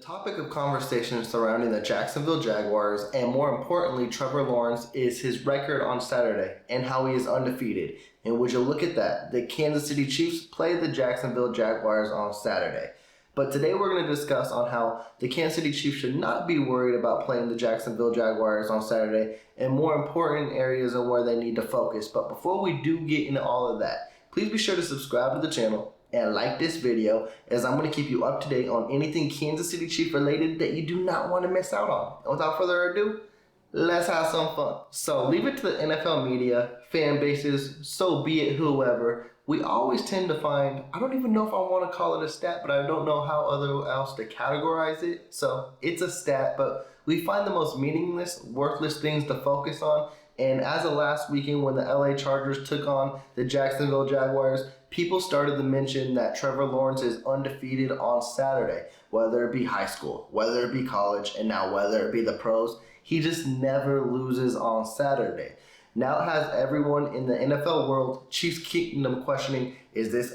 topic of conversation surrounding the Jacksonville Jaguars, and more importantly, Trevor Lawrence, is his record on Saturday and how he is undefeated. And would you look at that? The Kansas City Chiefs play the Jacksonville Jaguars on Saturday. But today we're going to discuss on how the Kansas City Chiefs should not be worried about playing the Jacksonville Jaguars on Saturday, and more important areas of where they need to focus. But before we do get into all of that, please be sure to subscribe to the channel and like this video, as I'm going to keep you up to date on anything Kansas City Chief related that you do not want to miss out on. And without further ado, let's have some fun. So leave it to the NFL media, fan bases, so be it whoever. We always tend to find, I don't even know if I want to call it a stat, but I don't know how else to categorize it. So it's a stat, but we find the most meaningless, worthless things to focus on. And as of last weekend when the LA Chargers took on the Jacksonville Jaguars, people started to mention that Trevor Lawrence is undefeated on Saturday, whether it be high school, whether it be college, and now whether it be the pros. He just never loses on Saturday. Now it has everyone in the NFL world, Chiefs Kingdom, questioning, is this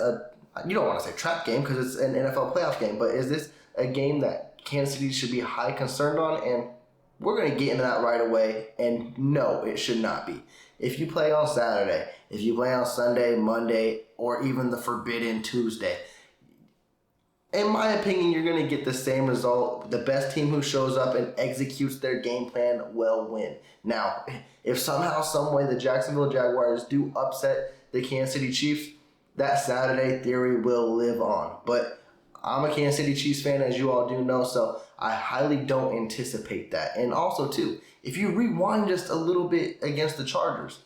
you don't want to say trap game because it's an NFL playoff game, but is this a game that Kansas City should be high concerned on? And we're going to get into that right away, and no, it should not be. If you play on Saturday, if you play on Sunday, Monday, or even the forbidden Tuesday, in my opinion, you're going to get the same result. The best team who shows up and executes their game plan will win. Now, if somehow, some way the Jacksonville Jaguars do upset the Kansas City Chiefs, that Saturday theory will live on. But I'm a Kansas City Chiefs fan, as you all do know, so I highly don't anticipate that. And also, too, if you rewind just a little bit against the Chargers,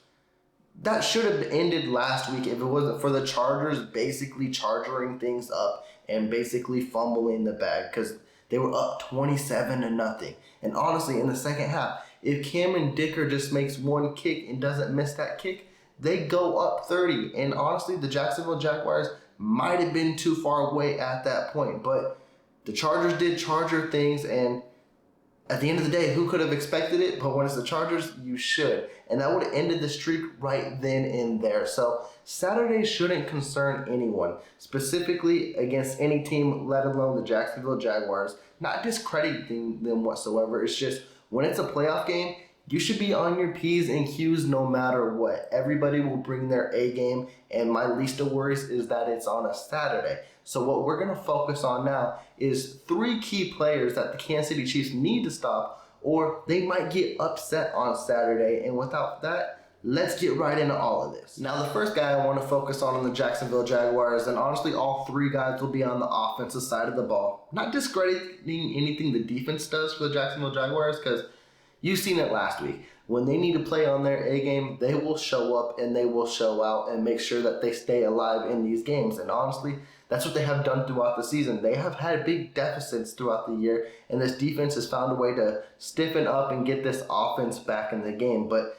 that should have ended last week if it wasn't for the Chargers basically charging things up and basically fumbling the bag because they were up 27-0. And honestly, in the second half, if Cameron Dicker just makes one kick and doesn't miss that kick, they go up 30. And honestly, the Jacksonville Jaguars might have been too far away at that point. But the Chargers did Charger things, and at the end of the day, who could have expected it? But when it's the Chargers, you should. And that would have ended the streak right then and there. So Saturday shouldn't concern anyone, specifically against any team, let alone the Jacksonville Jaguars. Not discrediting them whatsoever. It's just when it's a playoff game, you should be on your P's and Q's no matter what. Everybody will bring their A game, and my least of worries is that it's on a Saturday. So what we're going to focus on now is 3 key players that the Kansas City Chiefs need to stop, or they might get upset on Saturday. And without that, let's get right into all of this. Now, the first guy I want to focus on the Jacksonville Jaguars, and honestly, all 3 guys will be on the offensive side of the ball. Not discrediting anything the defense does for the Jacksonville Jaguars, because you've seen it last week. When they need to play on their A game, they will show up and they will show out and make sure that they stay alive in these games. And honestly, that's what they have done throughout the season. They have had big deficits throughout the year, and this defense has found a way to stiffen up and get this offense back in the game. But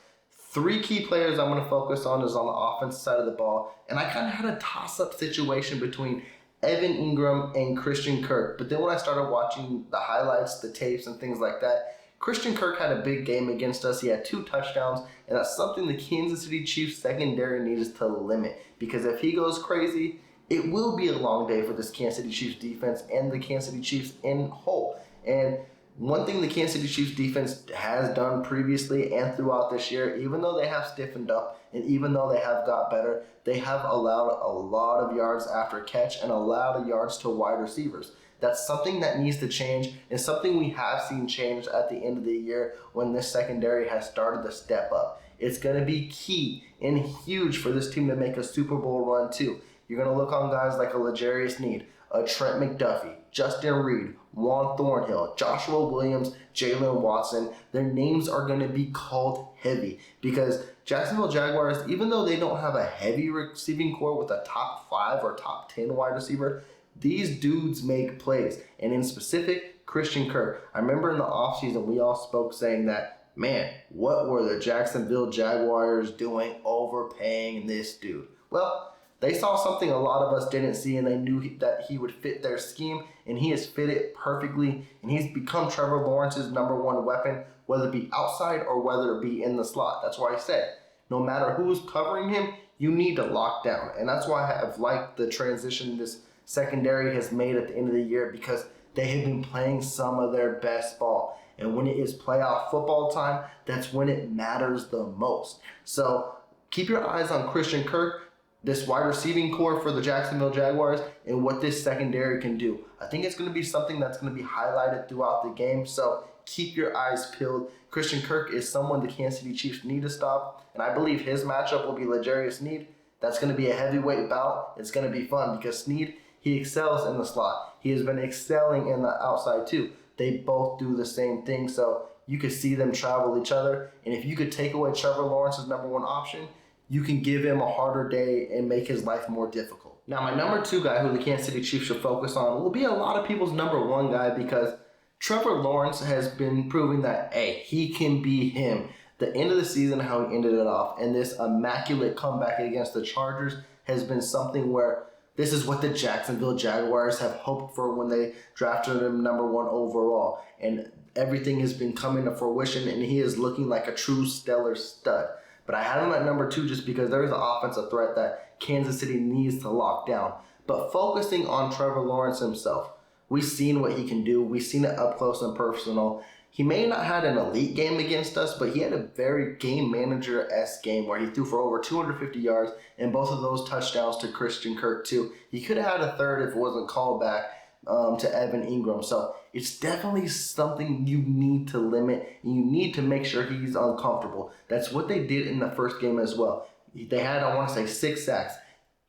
3 key players I'm going to focus on is on the offensive side of the ball. And I kind of had a toss-up situation between Evan Ingram and Christian Kirk. But then when I started watching the highlights, the tapes, and things like that, Christian Kirk had a big game against us. He had 2 touchdowns, and that's something the Kansas City Chiefs secondary needs to limit. Because if he goes crazy, it will be a long day for this Kansas City Chiefs defense and the Kansas City Chiefs in whole. And one thing the Kansas City Chiefs defense has done previously and throughout this year, even though they have stiffened up and even though they have got better, they have allowed a lot of yards after catch and a lot of yards to wide receivers. That's something that needs to change, and something we have seen change at the end of the year when this secondary has started to step up. It's going to be key and huge for this team to make a Super Bowl run too. You're going to look on guys like a L'Jarius Sneed, a Trent McDuffie, Justin Reed, Juan Thornhill, Joshua Williams, Jalen Watson. Their names are going to be called heavy because Jacksonville Jaguars, even though they don't have a heavy receiving core with a top 5 or top 10 wide receiver, these dudes make plays. And in specific, Christian Kirk. I remember in the offseason we all spoke saying that, man, what were the Jacksonville Jaguars doing overpaying this dude? Well, they saw something a lot of us didn't see, and they knew that he would fit their scheme, and he has fit it perfectly, and he's become Trevor Lawrence's number 1 weapon, whether it be outside or whether it be in the slot. That's why I said, no matter who's covering him, you need to lock down. And that's why I have liked the transition this secondary has made at the end of the year, because they have been playing some of their best ball. And when it is playoff football time, that's when it matters the most. So keep your eyes on Christian Kirk, this wide receiving core for the Jacksonville Jaguars, and what this secondary can do. I think it's going to be something that's going to be highlighted throughout the game. So keep your eyes peeled. Christian Kirk is someone the Kansas City Chiefs need to stop. And I believe his matchup will be L'Jarius Sneed. That's going to be a heavyweight bout. It's going to be fun because Sneed, he excels in the slot. He has been excelling in the outside too. They both do the same thing. So you could see them travel each other. And if you could take away Trevor Lawrence's number one option, you can give him a harder day and make his life more difficult. Now, my number two guy who the Kansas City Chiefs should focus on will be a lot of people's number one guy because Trevor Lawrence has been proving that, hey, he can be him. The end of the season, how he ended it off, and this immaculate comeback against the Chargers has been something where this is what the Jacksonville Jaguars have hoped for when they drafted him number one overall. And everything has been coming to fruition, and he is looking like a true stellar stud. But I had him at number two just because there is an offensive threat that Kansas City needs to lock down. But focusing on Trevor Lawrence himself, we've seen what he can do. We've seen it up close and personal. He may not have had an elite game against us, but he had a very game manager-esque game where he threw for over 250 yards and both of those touchdowns to Christian Kirk too. He could have had a third if it wasn't called back to Evan Ingram. So it's definitely something you need to limit, and you need to make sure he's uncomfortable. That's what they did in the first game as well. They had, I want to say, 6 sacks.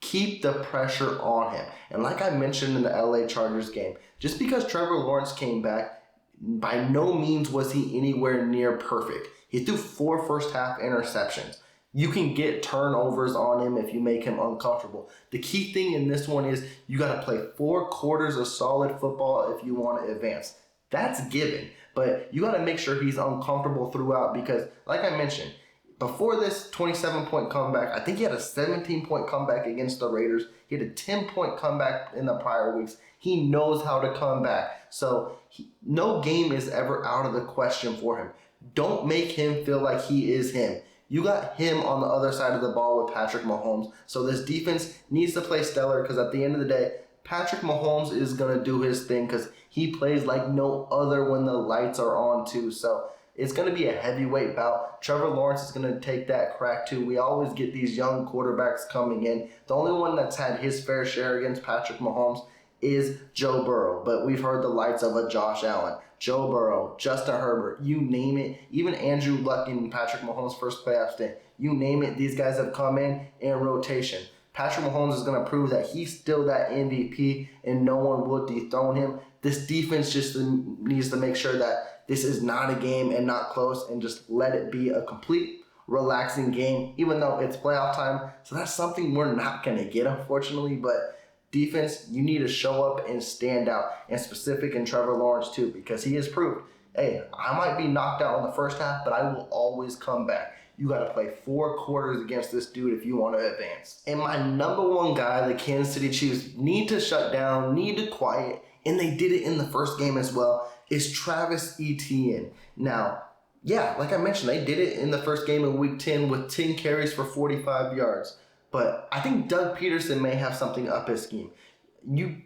Keep the pressure on him. And like I mentioned in the LA Chargers game, just because Trevor Lawrence came back, by no means was he anywhere near perfect. He threw 4 first-half interceptions. You can get turnovers on him if you make him uncomfortable. The key thing in this one is you got to play 4 quarters of solid football if you want to advance. That's given, but you got to make sure he's uncomfortable throughout because, like I mentioned, before this 27-point comeback, I think he had a 17-point comeback against the Raiders. He had a 10-point comeback in the prior weeks. He knows how to come back. So no game is ever out of the question for him. Don't make him feel like he is him. You got him on the other side of the ball with Patrick Mahomes. So this defense needs to play stellar because at the end of the day, Patrick Mahomes is going to do his thing because he plays like no other when the lights are on too. So it's going to be a heavyweight bout. Trevor Lawrence is going to take that crack too. We always get these young quarterbacks coming in. The only one that's had his fair share against Patrick Mahomes is Joe Burrow. But we've heard the lights of a Josh Allen, Joe Burrow, Justin Herbert, you name it. Even Andrew Luck in Patrick Mahomes' first playoff stint. You name it, these guys have come in rotation. Patrick Mahomes is going to prove that he's still that MVP and no one will dethrone him. This defense just needs to make sure that this is not a game and not close and just let it be a complete relaxing game, even though it's playoff time. So that's something we're not going to get, unfortunately. But defense, you need to show up and stand out, and specific in Trevor Lawrence too, because he has proved, hey, I might be knocked out in the first half, but I will always come back. You got to play 4 quarters against this dude if you want to advance. And my number one guy, the Kansas City Chiefs, need to shut down, need to quiet, and they did it in the first game as well, is Travis Etienne. Now, yeah, like I mentioned, they did it in the first game in Week 10 with 10 carries for 45 yards. But I think Doug Peterson may have something up his scheme. You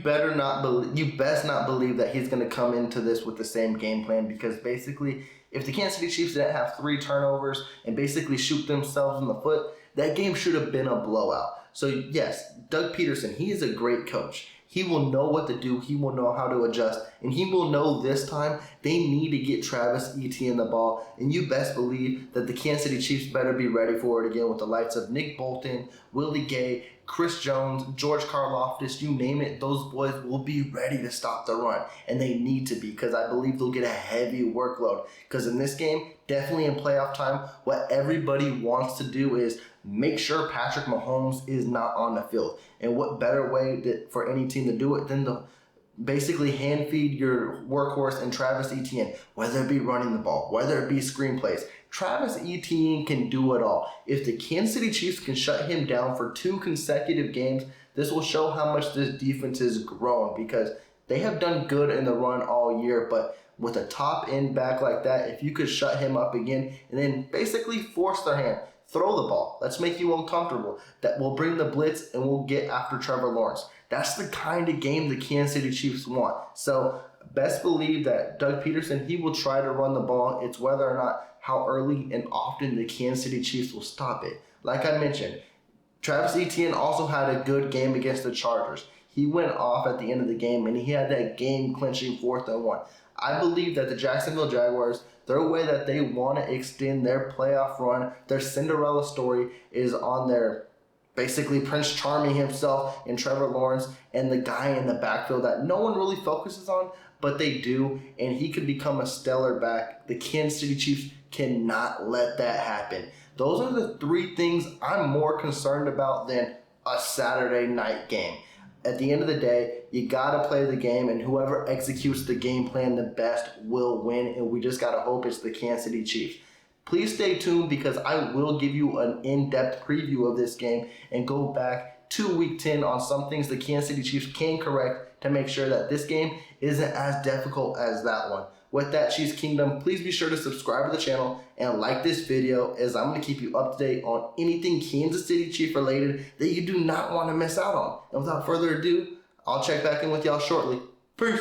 best not believe that he's going to come into this with the same game plan, because basically, if the Kansas City Chiefs didn't have 3 turnovers and basically shoot themselves in the foot, that game should have been a blowout. So yes, Doug Peterson, he is a great coach. He will know what to do. He will know how to adjust. And he will know this time they need to get Travis Etienne the ball. And you best believe that the Kansas City Chiefs better be ready for it again with the likes of Nick Bolton, Willie Gay, Chris Jones, George Karlaftis, you name it. Those boys will be ready to stop the run. And they need to be, because I believe they'll get a heavy workload. Because in this game, definitely in playoff time, what everybody wants to do is make sure Patrick Mahomes is not on the field. And what better way for any team to do it than to basically hand feed your workhorse and Travis Etienne, whether it be running the ball, whether it be screenplays. Travis Etienne can do it all. If the Kansas City Chiefs can shut him down for 2 consecutive games, this will show how much this defense has grown, because they have done good in the run all year, but with a top end back like that, if you could shut him up again and then basically force their hand, throw the ball. Let's make you uncomfortable. That will bring the blitz and we'll get after Trevor Lawrence. That's the kind of game the Kansas City Chiefs want. So best believe that Doug Peterson, he will try to run the ball. It's whether or not how early and often the Kansas City Chiefs will stop it. Like I mentioned, Travis Etienne also had a good game against the Chargers. He went off at the end of the game, and he had that game-clinching 4th-and-1. I believe that the Jacksonville Jaguars, their way that they want to extend their playoff run, their Cinderella story is on their basically Prince Charming himself and Trevor Lawrence and the guy in the backfield that no one really focuses on, but they do, and he could become a stellar back. The Kansas City Chiefs cannot let that happen. Those are the 3 things I'm more concerned about than a Saturday night game. At the end of the day, you got to play the game, and whoever executes the game plan the best will win, and we just got to hope it's the Kansas City Chiefs. Please stay tuned because I will give you an in-depth preview of this game and go back to Week 10 on some things the Kansas City Chiefs can correct to make sure that this game isn't as difficult as that one. With that, Chiefs Kingdom, please be sure to subscribe to the channel and like this video, as I'm going to keep you up to date on anything Kansas City Chief related that you do not want to miss out on. And without further ado, I'll check back in with y'all shortly. Peace.